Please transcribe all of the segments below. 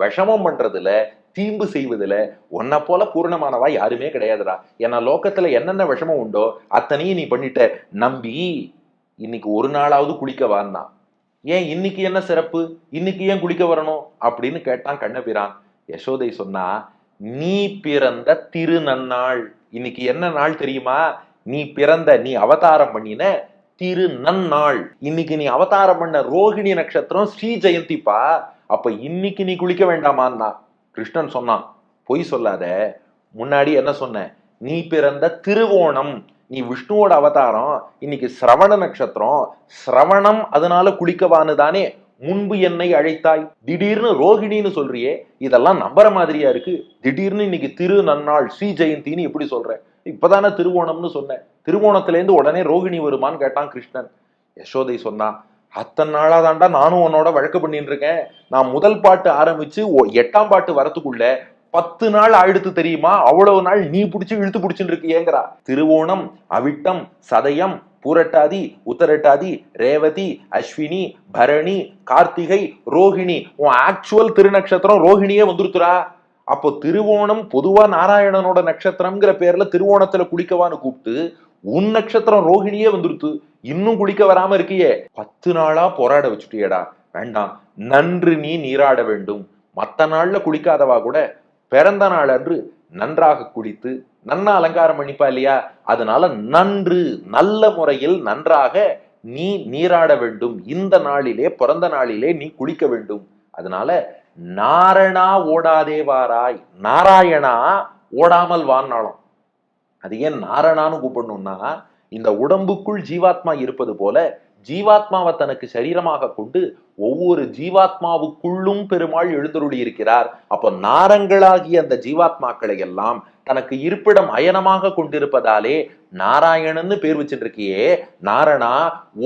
விஷமம் பண்றதுல தீம்பு செய்வதுல உன்னை போல பூரணமானவா யாருமே கிடையாதுடா. ஏன்னா லோக்கத்துல என்னென்ன விஷமம் உண்டோ அத்தனையும் நீ பண்ணிட்ட. நம்பி இன்னைக்கு ஒரு நாளாவது குளிக்க வான்னா. ஏன் இன்னைக்கு என்ன சிறப்பு, இன்னைக்கு ஏன் குளிக்க வரணும் அப்படின்னு கேட்டான் கண்ணபிரான். யசோதை சொன்னா, நீ பிறந்த திரு நன்னாள். இன்னைக்கு என்ன நாள் தெரியுமா? நீ பிறந்த, நீ அவதாரம் பண்ணின திரு நன்னாள். இன்னைக்கு நீ அவதாரம் பண்ண ரோகிணி நட்சத்திரம் ஸ்ரீ ஜெயந்திப்பா. அப்ப இன்னைக்கு நீ குளிக்க வேண்டாமான்னா. கிருஷ்ணன் சொன்னான், பொய் சொல்லாத, முன்னாடி என்ன சொன்ன? நீ பிறந்த திருவோணம், நீ விஷ்ணுவோட அவதாரம், இன்னைக்கு சிரவண நட்சத்திரம், சிரவணம், அதனால குளிக்கவான்னு தானே முன்பு என்னை அழைத்தாய். திடீர்னு ரோகிணின்னு சொல்றியே, இதெல்லாம் நம்புற மாதிரியா இருக்கு? திடீர்னு இன்னைக்கு திரு நன்னாள் ஸ்ரீ ஜெயந்தின்னு எப்படி சொல்ற? இப்பதானே திருவோணம்னு சொன்ன. திருவோணத்துல இருந்து உடனே ரோகிணி வருமான்னு கேட்டான் கிருஷ்ணன். யசோதை சொன்னா, அத்தனை நாளா தாண்டா நானும் உன்னோட வழக்கு பண்ணிட்டு இருக்கேன். நான் முதல் பாட்டு ஆரம்பிச்சு 8ஆம் பாட்டு வரத்துக்குள்ள 10 நாள் ஆயிடுத்து தெரியுமா? அவ்வளவு நாள் நீ புடிச்சு இழுத்து புடிச்சுட்டு இருக்கியேங்கிறா. திருவோணம், அவிட்டம், சதயம், பூரட்டாதி, உத்தரட்டாதி, ரேவதி, அஸ்வினி, பரணி, கார்த்திகை, ரோஹிணி. உன் ஆக்சுவல் திருநக்ஷத்திரம் ரோஹிணியே வந்துருத்துரா. அப்போ திருவோணம் பொதுவா நாராயணனோட நட்சத்திரம்ங்கிற பேர்ல திருவோணத்துல குளிக்கவான்னு கூப்பிட்டு உன் நட்சத்திரம் ரோஹிணியே வந்துருத்து. இன்னும் குளிக்க வராம இருக்கியே. 10 நாளா போராட வச்சுட்டியடா. வேண்டாம், நன்று நீ நீராட வேண்டும். மத்த நாள்ல குளிக்காதவா கூட பிறந்த நாள் அன்று நன்றாக குளித்து நன்னா அலங்காரம் பண்ணிப்பா இல்லையா? அதனால நன்று, நல்ல முறையில் நன்றாக நீ நீராட வேண்டும். இந்த நாளிலே, பிறந்த நாளிலே நீ குளிக்க வேண்டும். அதனால நாரணா ஓடாதே வாராய், நாராயணா ஓடாமல் வான்னாலும். அது ஏன் நாரணான்னு கூப்பிடணும்னா, இந்த உடம்புக்குள் ஜீவாத்மா இருப்பது போல ஜீவாத்மாவை தனக்கு சரீரமாக கொண்டு ஒவ்வொரு ஜீவாத்மாவுக்குள்ளும் பெருமாள் எழுந்தருளி இருக்கிறார். அப்ப நாரங்களாகிய அந்த ஜீவாத்மாக்களை எல்லாம் தனக்கு இருப்பிடம் அயனமாக கொண்டிருப்பதாலே நாராயணன்னு பேர் வச்சுட்டு இருக்கியே, நாரணா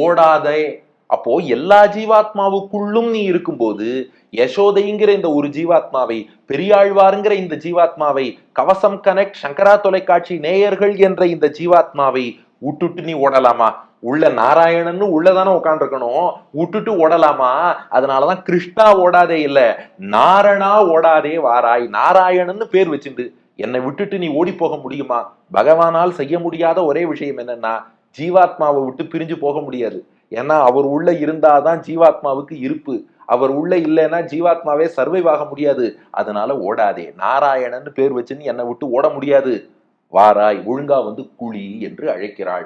ஓடாதே. அப்போ எல்லா ஜீவாத்மாவுக்குள்ளும் நீ இருக்கும்போது யசோதைங்கிற இந்த ஒரு ஜீவாத்மாவை, பெரியாழ்வாருங்கிற இந்த ஜீவாத்மாவை, கவசம் கனெக்ட் சங்கரா தொலைக்காட்சி நேயர்கள் என்ற இந்த ஜீவாத்மாவை விட்டுட்டு நீ ஓடலாமா? உள்ள நாராயணன்னு உள்ளதானே உட்காந்துருக்கணும், விட்டுட்டு ஓடலாமா? அதனாலதான் கிருஷ்ணா ஓடாதே இல்ல, நாரணா ஓடாதே வாராய். நாராயணன்னு பேர் வச்சுண்டு என்னை விட்டுட்டு நீ ஓடி போக முடியுமா? பகவானால் செய்ய முடியாத ஒரே விஷயம் என்னன்னா, ஜீவாத்மாவை விட்டு பிரிஞ்சு போக முடியாது. ஏன்னா அவர் உள்ள இருந்தாதான் ஜீவாத்மாவுக்கு இருப்பு. அவர் உள்ள இல்லைன்னா ஜீவாத்மாவே சர்வைவ் ஆக முடியாது. அதனால ஓடாதே, நாராயணன் பேர் வச்சுன்னு என்னை விட்டு ஓட முடியாது. வாராய், ஒழுங்கா வந்து குழி என்று அழைக்கிறாள்.